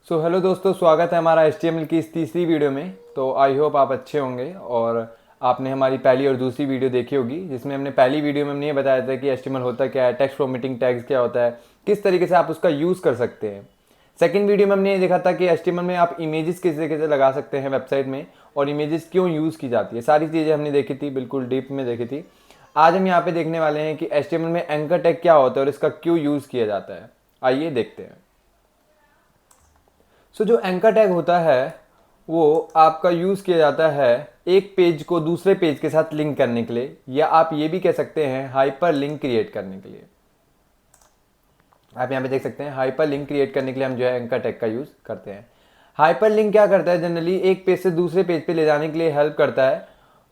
Hello दोस्तों, स्वागत है हमारा HTML की इस तीसरी वीडियो में। तो आई होप आप अच्छे होंगे और आपने हमारी पहली और दूसरी वीडियो देखी होगी, जिसमें हमने पहली वीडियो में हमने ये बताया था कि HTML होता क्या है, टेक्स्ट फॉर्मेटिंग टैग्स क्या होता है, किस तरीके से आप उसका यूज़ कर सकते हैं। सेकंड वीडियो में हमने ये देखा था कि HTML में आप इमेजेस किस तरीके से लगा सकते हैं वेबसाइट में और इमेजेस क्यों यूज़ की जाती है। सारी चीज़ें हमने देखी थी, बिल्कुल डीप में देखी थी। आज हम यहाँ पे देखने वाले हैं कि HTML में एंकर टैग क्या होता है और इसका क्यों यूज़ किया जाता है। आइए देखते हैं। जो एंकर टैग होता है वो आपका यूज़ किया जाता है एक पेज को दूसरे पेज के साथ लिंक करने के लिए, या आप ये भी कह सकते हैं हाइपर लिंक क्रिएट करने के लिए। आप यहाँ पे देख सकते हैं हाइपर लिंक क्रिएट करने के लिए हम जो है एंकर टैग का यूज़ करते हैं। हाइपर लिंक क्या करता है, जनरली एक पेज से दूसरे पेज पे ले जाने के लिए हेल्प करता है।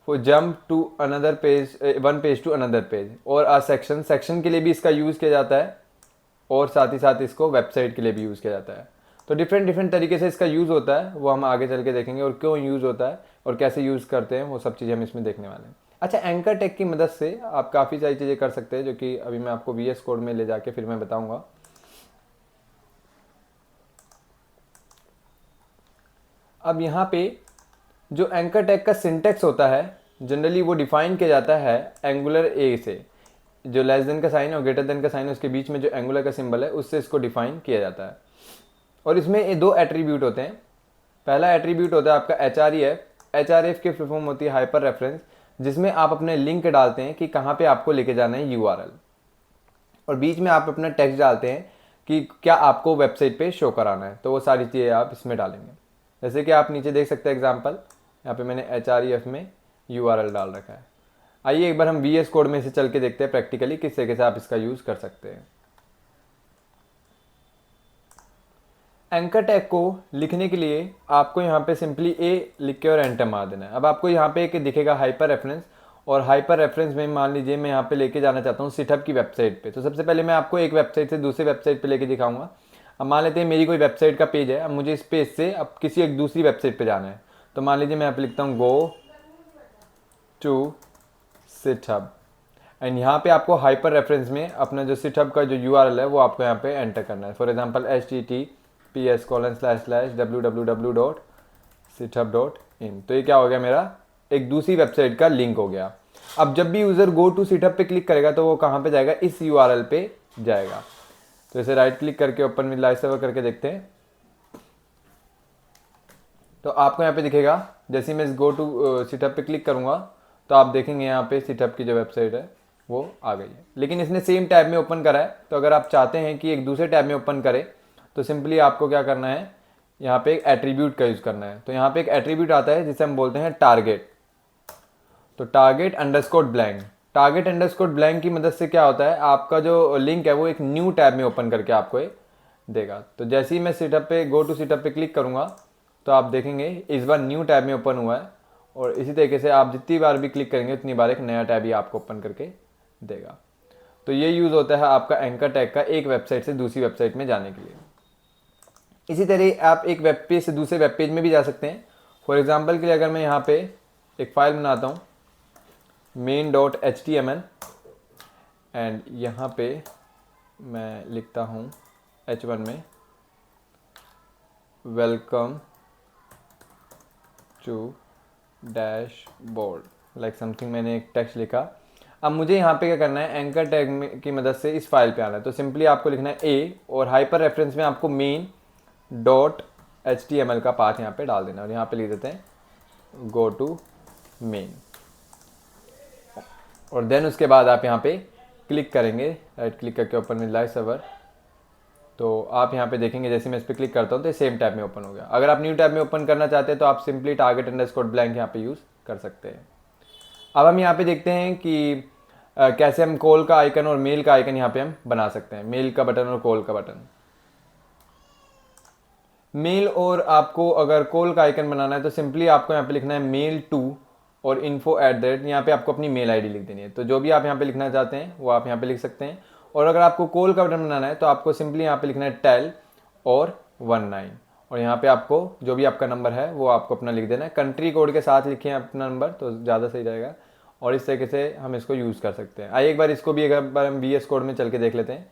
For jump to another page, one page to another page, और अ सेक्शन के लिए भी इसका यूज़ किया जाता है, और साथ ही साथ इसको वेबसाइट के लिए भी यूज़ किया जाता है। तो डिफरेंट डिफरेंट तरीके से इसका यूज़ होता है, वो हम आगे चल के देखेंगे, और क्यों यूज़ होता है और कैसे यूज़ करते हैं वो सब चीज़ें हम इसमें देखने वाले हैं। अच्छा, एंकर टैग की मदद से आप काफ़ी सारी चीज़ें कर सकते हैं, जो कि अभी मैं आपको VS कोड में ले जाके फिर मैं बताऊंगा। अब यहाँ पे जो एंकर टैग का सिंटेक्स होता है, जनरली वो डिफाइन किया जाता है एंगुलर ए से। जो लेस देन का साइन और ग्रेटर देन का साइन है उसके बीच में जो एंगुलर का सिंबल है उससे इसको डिफाइन किया जाता है। और इसमें दो एट्रीब्यूट होते हैं। पहला एट्रीब्यूट होता है आपका HREF की फुल फॉर्म होती है हाइपर रेफरेंस, जिसमें आप अपने लिंक डालते हैं कि कहाँ पे आपको लेके जाना है URL, और बीच में आप अपना टेक्स्ट डालते हैं कि क्या आपको वेबसाइट पे शो कराना है। तो वो सारी चीज़ें आप इसमें डालेंगे। जैसे कि आप नीचे देख सकते हैं एग्जाम्पल, यहाँ पे मैंने HREF में URL डाल रखा है। आइए एक बार हम VS कोड में से चल के देखते हैं प्रैक्टिकली किस तरीके से आप इसका यूज़ कर सकते हैं। एंकर टैग को लिखने के लिए आपको यहाँ पे सिंपली ए लिख के और एंटर मार देना है। अब आपको यहाँ पे एक दिखेगा हाइपर रेफरेंस, और हाइपर रेफरेंस में मान लीजिए मैं यहाँ पे लेके जाना चाहता हूँ सिटअप की वेबसाइट पे। तो सबसे पहले मैं आपको एक वेबसाइट से दूसरी वेबसाइट पे लेके दिखाऊंगा। अब मान लेते हैं मेरी कोई वेबसाइट का पेज है, अब मुझे इस पेज से अब किसी एक दूसरी वेबसाइट पर जाना है। तो मान लीजिए मैं यहाँ पे लिखता हूँ गो टू सिटअप, एंड यहाँ पे आपको हाइपर रेफरेंस में अपना जो सिटअप का जो URL है वो आपको यहाँ पे एंटर करना है। For example https://www.situp.in। तो ये क्या हो गया, मेरा एक दूसरी वेबसाइट का लिंक हो गया। अब जब भी यूज़र गो टू सिटअप पे क्लिक करेगा तो वो कहाँ पे जाएगा, इस URL पे जाएगा। तो इसे राइट क्लिक करके ओपन विद लाइव सर्वर करके देखते हैं। तो आपको यहाँ पे दिखेगा, जैसे ही मैं इस गो टू सिटअप पे क्लिक करूँगा तो आप देखेंगे यहाँ पे सिटअप की जो वेबसाइट है वो आ गई है। लेकिन इसने सेम टैब में ओपन करा है, तो अगर आप चाहते हैं कि एक दूसरे टैब में ओपन करे तो सिंपली आपको क्या करना है, यहाँ पे एक एट्रीब्यूट का यूज़ करना है। तो यहाँ पे एक एट्रीब्यूट आता है जिसे हम बोलते हैं टारगेट। तो टारगेट_ब्लैंक की मदद से क्या होता है, आपका जो लिंक है वो एक न्यू टैब में ओपन करके आपको देगा। तो जैसे ही मैं सिटअप पे गो टू सिटअप पे क्लिक करूँगा तो आप देखेंगे इस बार न्यू टैब में ओपन हुआ है, और इसी तरीके से आप जितनी बार भी क्लिक करेंगे उतनी बार एक नया टैब ही आपको ओपन करके देगा। तो ये यूज़ होता है आपका एंकर टैग का एक वेबसाइट से दूसरी वेबसाइट में जाने के लिए। इसी तरह आप एक वेब पेज से दूसरे वेब पेज में भी जा सकते हैं। फॉर एग्जांपल के लिए अगर मैं यहाँ पे एक फ़ाइल बनाता हूँ main.html, एंड यहाँ पे मैं लिखता हूँ H1 में welcome to dashboard, like something, मैंने एक टेक्स्ट लिखा। अब मुझे यहाँ पे क्या करना है, एंकर टैग की मदद से इस फाइल पे आना है। तो सिंपली आपको लिखना है ए, और हाइपर रेफरेंस में आपको main.html का पाथ यहाँ पे डाल देना, और यहाँ पे लिख देते हैं गो टू मेन, और देन उसके बाद आप यहाँ पे क्लिक करेंगे, राइट क्लिक करके ओपन विद लाइव सर्वर। तो आप यहाँ पे देखेंगे जैसे मैं इस पर क्लिक करता हूँ तो सेम टैब में ओपन हो गया। अगर आप न्यू टैब में ओपन करना चाहते हैं तो आप सिंपली target_blank यहाँ पे यूज़ कर सकते हैं। अब हम यहाँ पे देखते हैं कि कैसे हम कॉल का आइकन और मेल का आइकन यहाँ पे हम बना सकते हैं, मेल का बटन और कॉल का बटन। मेल और आपको अगर कॉल का आइकन बनाना है तो सिंपली आपको यहाँ पे लिखना है मेल टू और info@, यहाँ पे आपको अपनी मेल ID लिख देनी है। तो जो भी आप यहाँ पे लिखना चाहते हैं वो आप यहाँ पे लिख सकते हैं। और अगर आपको कॉल का बटन बनाना है तो आपको सिंपली यहाँ पे लिखना है टेल और 19, और यहाँ पे आपको जो भी आपका नंबर है वो आपको अपना लिख देना है। कंट्री कोड के साथ लिखें अपना नंबर तो ज़्यादा सही रहेगा, और इस तरीके से हम इसको यूज़ कर सकते हैं। आइए एक बार इसको भी एक बार हम VS कोड में चल के देख लेते हैं।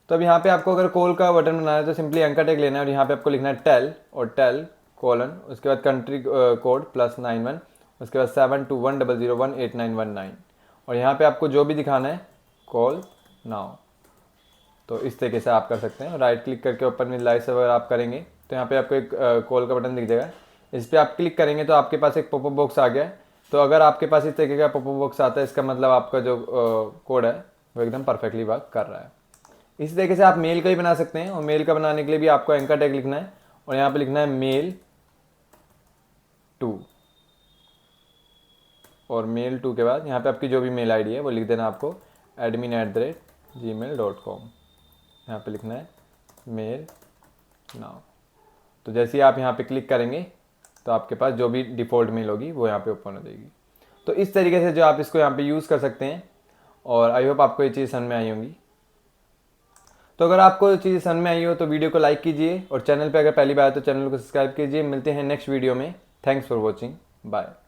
तो अब यहाँ पे आपको अगर कॉल का बटन बनाना है तो सिंपली एंकर टैग लेना है और यहाँ पे आपको लिखना है टेल और टेल कोलन, उसके बाद कंट्री कोड +91, उसके बाद 7210018919 और यहाँ पे आपको जो भी दिखाना है कॉल नाउ। तो इस तरीके से आप कर सकते हैं। राइट क्लिक करके ओपन विद लाइव सर्वर आप करेंगे तो यहाँ पे आपको एक कॉल का बटन दिख जाएगा, इस पर आप क्लिक करेंगे तो आपके पास एक पॉपअप बॉक्स आ गया है। तो अगर आपके पास इस तरीके का पॉपअप बॉक्स आता है इसका मतलब आपका जो कोड है वो एकदम परफेक्टली वर्क कर रहा है। इसी तरीके से आप मेल का ही बना सकते हैं और मेल का बनाने के लिए भी आपको एंकर टैग लिखना है और यहाँ पे लिखना है मेल टू और मेल टू के बाद यहाँ पे आपकी जो भी मेल आईडी है वो लिख देना आपको admin@gmail.com, यहाँ पे लिखना है मेल नाउ। तो जैसे ही आप यहाँ पे क्लिक करेंगे तो आपके पास जो भी डिफ़ॉल्ट मेल होगी वो यहाँ पे ओपन हो जाएगी। तो इस तरीके से जो आप इसको यहाँ पे यूज़ कर सकते हैं और आई होप आपको ये चीज़ समझ में आई होंगी। तो अगर आपको ये चीज़ समझ में आई हो तो वीडियो को लाइक कीजिए और चैनल पे अगर पहली बार है तो चैनल को सब्सक्राइब कीजिए। मिलते हैं नेक्स्ट वीडियो में। Thanks for watching, bye.